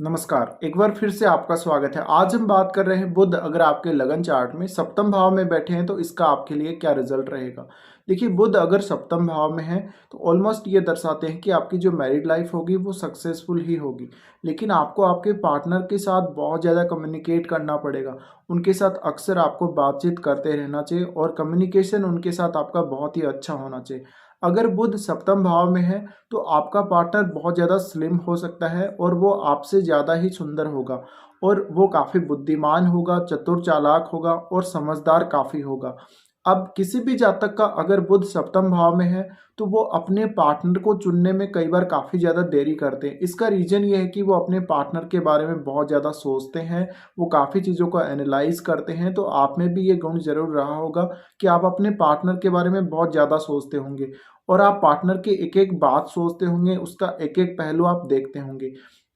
नमस्कार, एक बार फिर से आपका स्वागत है। आज हम बात कर रहे हैं बुध अगर आपके लगन चार्ट में सप्तम भाव में बैठे हैं तो इसका आपके लिए क्या रिजल्ट रहेगा। देखिए, बुध अगर सप्तम भाव में है तो ऑलमोस्ट ये दर्शाते हैं कि आपकी जो मैरिड लाइफ होगी वो सक्सेसफुल ही होगी। लेकिन आपको आपके पार्टनर के साथ बहुत ज़्यादा कम्युनिकेट करना पड़ेगा। उनके साथ अक्सर आपको बातचीत करते रहना चाहिए और कम्युनिकेशन उनके साथ आपका बहुत ही अच्छा होना चाहिए। अगर बुध सप्तम भाव में है तो आपका पार्टनर बहुत ज़्यादा स्लिम हो सकता है और वो आपसे ज़्यादा ही सुंदर होगा और वो काफ़ी बुद्धिमान होगा, चतुर चालाक होगा और समझदार काफ़ी होगा। अब किसी भी जातक का अगर बुध सप्तम भाव में है तो वो अपने पार्टनर को चुनने में कई बार काफ़ी ज़्यादा देरी करते हैं। इसका रीज़न ये है कि वो अपने पार्टनर के बारे में बहुत ज़्यादा सोचते हैं, वो काफ़ी चीज़ों को एनालाइज़ करते हैं। तो आप में भी ये गुण ज़रूर रहा होगा कि आप अपने पार्टनर के बारे में बहुत ज़्यादा सोचते होंगे और आप पार्टनर की एक-एक बात सोचते होंगे, उसका एक-एक पहलू आप देखते होंगे।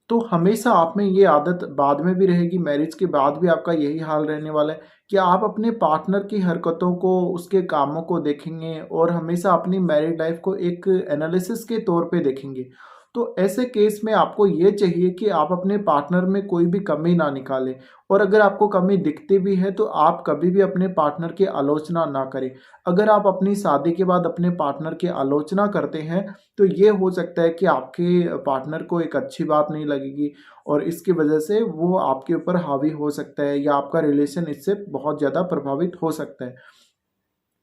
तो हमेशा आप में ये आदत बाद में भी रहेगी, मैरिज के बाद भी आपका यही हाल रहने वाला है कि आप अपने पार्टनर की हरकतों को, उसके कामों को देखेंगे और हमेशा अपनी मैरिड लाइफ को एक एनालिसिस के तौर पे देखेंगे। तो ऐसे केस में आपको ये चाहिए कि आप अपने पार्टनर में कोई भी कमी ना निकालें और अगर आपको कमी दिखती भी है तो आप कभी भी अपने पार्टनर की आलोचना ना करें। अगर आप अपनी शादी के बाद अपने पार्टनर की आलोचना करते हैं तो ये हो सकता है कि आपके पार्टनर को एक अच्छी बात नहीं लगेगी और इसकी वजह से वो आपके ऊपर हावी हो सकता है या आपका रिलेशन इससे बहुत ज़्यादा प्रभावित हो सकता है।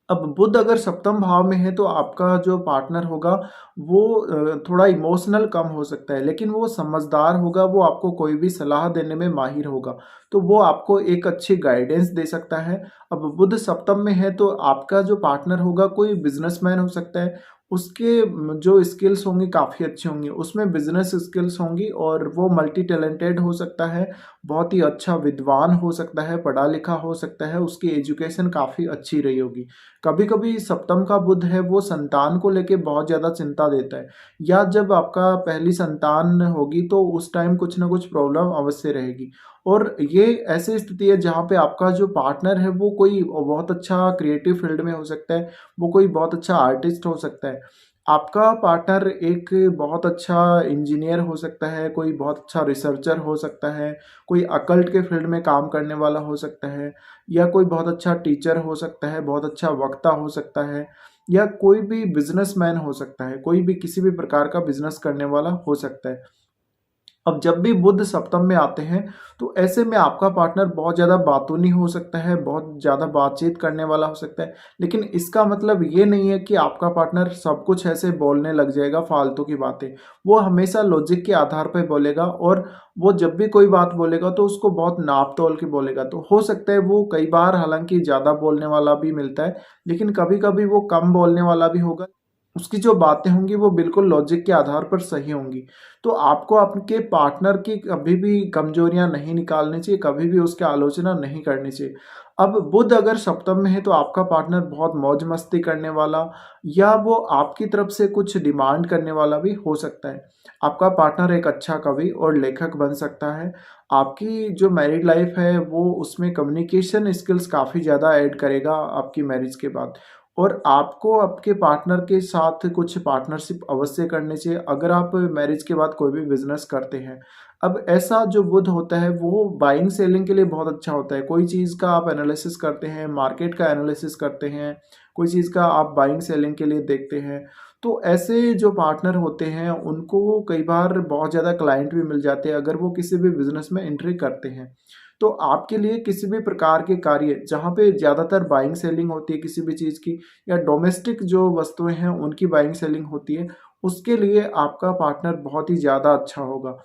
अब बुध अगर सप्तम भाव में है तो आपका जो पार्टनर होगा वो थोड़ा इमोशनल कम हो सकता है, लेकिन वो समझदार होगा, वो आपको कोई भी सलाह देने में माहिर होगा, तो वो आपको एक अच्छी गाइडेंस दे सकता है। अब बुध सप्तम में है तो आपका जो पार्टनर होगा कोई बिजनेसमैन हो सकता है, उसके जो स्किल्स होंगी काफ़ी अच्छी होंगी, उसमें बिजनेस स्किल्स होंगी और वो मल्टी टैलेंटेड हो सकता है, बहुत ही अच्छा विद्वान हो सकता है, पढ़ा लिखा हो सकता है, उसकी एजुकेशन काफ़ी अच्छी रही होगी। कभी-कभी सप्तम का बुध है वो संतान को लेके बहुत ज़्यादा चिंता देता है या जब आपका पहली संतान होगी तो उस टाइम कुछ ना कुछ प्रॉब्लम अवश्य रहेगी और ये ऐसी स्थिति है जहाँ पे आपका जो पार्टनर है वो कोई बहुत अच्छा क्रिएटिव फील्ड में हो सकता है, वो कोई बहुत अच्छा आर्टिस्ट हो सकता है। आपका पार्टनर एक बहुत अच्छा इंजीनियर हो सकता है, कोई बहुत अच्छा रिसर्चर हो सकता है, कोई अकल्ट के फील्ड में काम करने वाला हो सकता है या कोई बहुत अच्छा टीचर हो सकता है, बहुत अच्छा वक्ता हो सकता है या कोई भी बिज़नेसमैन हो सकता है, कोई भी किसी भी प्रकार का बिज़नेस करने वाला हो सकता है। अब जब भी बुध सप्तम में आते हैं तो ऐसे में आपका पार्टनर बहुत ज़्यादा बातूनी हो सकता है, बहुत ज़्यादा बातचीत करने वाला हो सकता है, लेकिन इसका मतलब ये नहीं है कि आपका पार्टनर सब कुछ ऐसे बोलने लग जाएगा फालतू की बातें। वो हमेशा लॉजिक के आधार पर बोलेगा और वो जब भी कोई बात बोलेगा तो उसको बहुत नाप-तोल के बोलेगा। तो हो सकता है वो कई बार हालाँकि ज़्यादा बोलने वाला भी मिलता है, लेकिन कभी-कभी वो कम बोलने वाला भी होगा। उसकी जो बातें होंगी वो बिल्कुल लॉजिक के आधार पर सही होंगी। तो आपको आपके पार्टनर की कभी भी कमजोरियाँ नहीं निकालनी चाहिए, कभी भी उसकी आलोचना नहीं करनी चाहिए। अब बुध अगर सप्तम में है तो आपका पार्टनर बहुत मौज-मस्ती करने वाला या वो आपकी तरफ से कुछ डिमांड करने वाला भी हो सकता है। आपका पार्टनर एक अच्छा कवि और लेखक बन सकता है। आपकी जो मैरिड लाइफ़ है वो उसमें कम्युनिकेशन स्किल्स काफ़ी ज़्यादा ऐड करेगा आपकी मैरिज के बाद। और आपको आपके पार्टनर के साथ कुछ पार्टनरशिप अवश्य करनी चाहिए अगर आप मैरिज के बाद कोई भी बिजनेस करते हैं। अब ऐसा जो बुध होता है वो बाइंग सेलिंग के लिए बहुत अच्छा होता है। कोई चीज़ का आप एनालिसिस करते हैं, मार्केट का एनालिसिस करते हैं, कोई चीज़ का आप बाइंग सेलिंग के लिए देखते हैं। तो ऐसे जो पार्टनर होते हैं उनको कई बार बहुत ज़्यादा क्लाइंट भी मिल जाते हैं अगर वो किसी भी बिज़नेस में एंट्री करते हैं। तो आपके लिए किसी भी प्रकार के कार्य जहाँ पे ज़्यादातर बाइंग सेलिंग होती है किसी भी चीज़ की या डोमेस्टिक जो वस्तुएँ हैं उनकी बाइंग सेलिंग होती है, उसके लिए आपका पार्टनर बहुत ही ज़्यादा अच्छा होगा।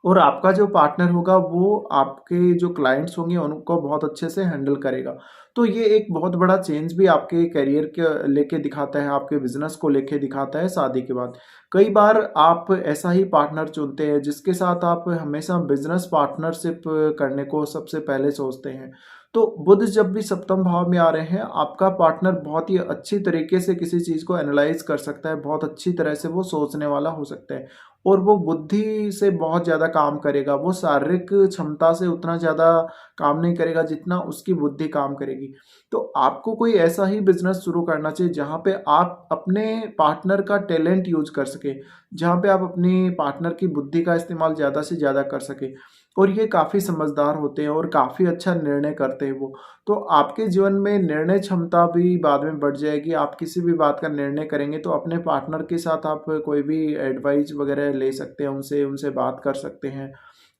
और आपका जो पार्टनर होगा वो आपके जो क्लाइंट्स होंगे उनको बहुत अच्छे से हैंडल करेगा। तो ये एक बहुत बड़ा चेंज भी आपके करियर के लेके दिखाता है, आपके बिज़नेस को लेके दिखाता है शादी के बाद। कई बार आप ऐसा ही पार्टनर चुनते हैं जिसके साथ आप हमेशा बिज़नेस पार्टनरशिप करने को सबसे पहले सोचते हैं। तो बुध जब भी सप्तम भाव में आ रहे हैं, आपका पार्टनर बहुत ही अच्छी तरीके से किसी चीज़ को एनालाइज़ कर सकता है, बहुत अच्छी तरह से वो सोचने वाला हो सकता है। और वो बुद्धि से बहुत ज़्यादा काम करेगा, वो शारीरिक क्षमता से उतना ज़्यादा काम नहीं करेगा जितना उसकी बुद्धि काम करेगी। तो आपको कोई ऐसा ही बिज़नेस शुरू करना चाहिए जहाँ पे आप अपने पार्टनर का टैलेंट यूज़ कर सकें, जहाँ पे आप अपनी पार्टनर की बुद्धि का इस्तेमाल ज़्यादा से ज़्यादा कर सकें। और ये काफ़ी समझदार होते हैं और काफ़ी अच्छा निर्णय करते हैं वो। तो आपके जीवन में निर्णय क्षमता भी बाद में बढ़ जाएगी। आप किसी भी बात का निर्णय करेंगे तो अपने पार्टनर के साथ आप कोई भी एडवाइस वगैरह ले सकते हैं, उनसे उनसे बात कर सकते हैं।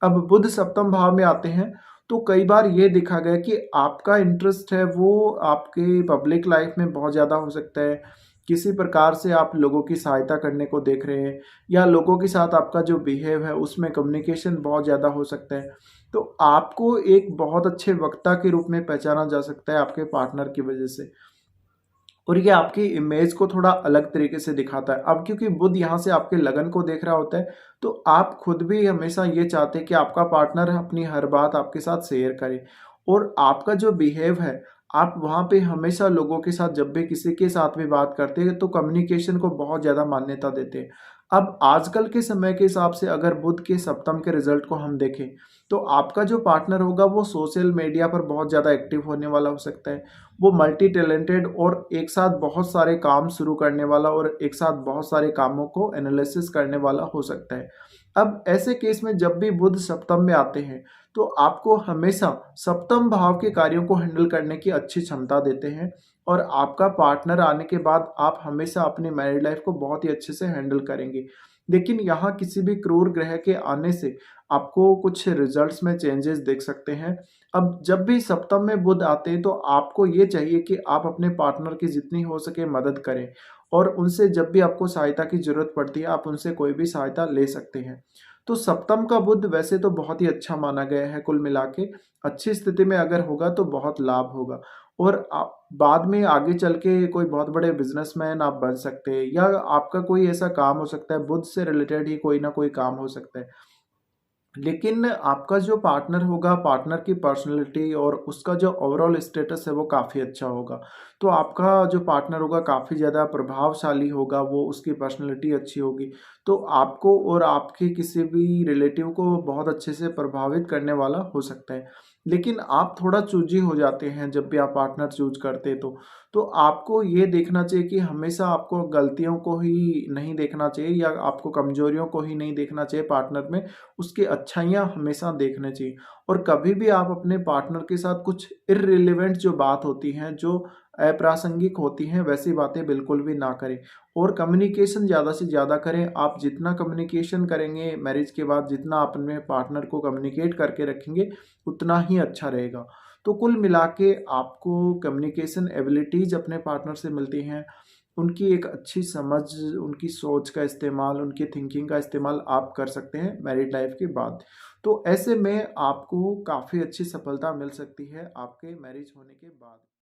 अब बुध सप्तम भाव में आते हैं तो कई बार ये देखा गया कि आपका इंटरेस्ट है वो आपके पब्लिक लाइफ में बहुत ज़्यादा हो सकता है। किसी प्रकार से आप लोगों की सहायता करने को देख रहे हैं या लोगों के साथ आपका जो बिहेव है उसमें कम्युनिकेशन बहुत ज़्यादा हो सकता है। तो आपको एक बहुत अच्छे वक्ता के रूप में पहचाना जा सकता है आपके पार्टनर की वजह से। और ये आपकी इमेज को थोड़ा अलग तरीके से दिखाता है। अब क्योंकि बुध यहाँ से आपके लगन को देख रहा होता है, तो आप खुद भी हमेशा ये चाहते हैं कि आपका पार्टनर अपनी हर बात आपके साथ शेयर करे और आपका जो बिहेव है, आप वहाँ पे हमेशा लोगों के साथ जब भी किसी के साथ भी बात करते हैं, तो कम्युनिकेशन को बहुत ज़्यादा मान्यता देते हैं। अब आजकल के समय के हिसाब से अगर बुध के सप्तम के रिजल्ट को हम देखें, तो आपका जो पार्टनर होगा वो सोशल मीडिया पर बहुत ज़्यादा एक्टिव होने वाला हो सकता है। वो मल्टी टैलेंटेड और एक साथ बहुत सारे काम शुरू करने वाला और एक साथ बहुत सारे कामों को एनालिसिस करने वाला हो सकता है। अब ऐसे केस में जब भी बुध सप्तम में आते हैं, तो आपको हमेशा सप्तम भाव के कार्यों को हैंडल करने की अच्छी क्षमता देते हैं और आपका पार्टनर आने के बाद आप हमेशा अपनी मैरिड लाइफ को बहुत ही अच्छे से हैंडल करेंगे। लेकिन यहाँ किसी भी क्रूर ग्रह के आने से आपको कुछ रिजल्ट्स में चेंजेस देख सकते हैं। अब जब भी सप्तम में बुध आते हैं तो आपको ये चाहिए कि आप अपने पार्टनर की जितनी हो सके मदद करें और उनसे जब भी आपको सहायता की ज़रूरत पड़ती है आप उनसे कोई भी सहायता ले सकते हैं। तो सप्तम का बुध वैसे तो बहुत ही अच्छा माना गया है कुल मिला के, अच्छी स्थिति में अगर होगा तो बहुत लाभ होगा और बाद में आगे चल के कोई बहुत बड़े बिज़नेसमैन आप बन सकते हैं या आपका कोई ऐसा काम हो सकता है, बुध से रिलेटेड ही कोई ना कोई काम हो सकता है। लेकिन आपका जो पार्टनर होगा, पार्टनर की पर्सनैलिटी और उसका जो ओवरऑल स्टेटस है वो काफ़ी अच्छा होगा। तो आपका जो पार्टनर होगा काफ़ी ज़्यादा प्रभावशाली होगा, वो उसकी पर्सनैलिटी अच्छी होगी। तो आपको और आपके किसी भी रिलेटिव को बहुत अच्छे से प्रभावित करने वाला हो सकता है। लेकिन आप थोड़ा चूज़ी हो जाते हैं जब भी आप पार्टनर चूज़ करते हैं तो। तो आपको ये देखना चाहिए कि हमेशा आपको गलतियों को ही नहीं देखना चाहिए या आपको कमज़ोरियों को ही नहीं देखना चाहिए पार्टनर में, उसकी अच्छाइयाँ हमेशा देखने चाहिए और कभी भी आप अपने पार्टनर के साथ कुछ इर्रिलेवेंट जो बात होती हैं, जो अप्रासंगिक होती हैं, वैसी बातें बिल्कुल भी ना करें और कम्युनिकेशन ज़्यादा से ज़्यादा करें। आप जितना कम्युनिकेशन करेंगे मैरिज के बाद, जितना आप अपने पार्टनर को कम्युनिकेट करके रखेंगे, उतना ही अच्छा रहेगा। तो कुल मिला के आपको कम्युनिकेशन एबिलिटीज़ अपने पार्टनर से मिलती हैं, उनकी एक अच्छी समझ, उनकी सोच का इस्तेमाल, उनकी थिंकिंग का इस्तेमाल आप कर सकते हैं मैरिड लाइफ के बाद। तो ऐसे में आपको काफ़ी अच्छी सफलता मिल सकती है आपके मैरिज होने के बाद।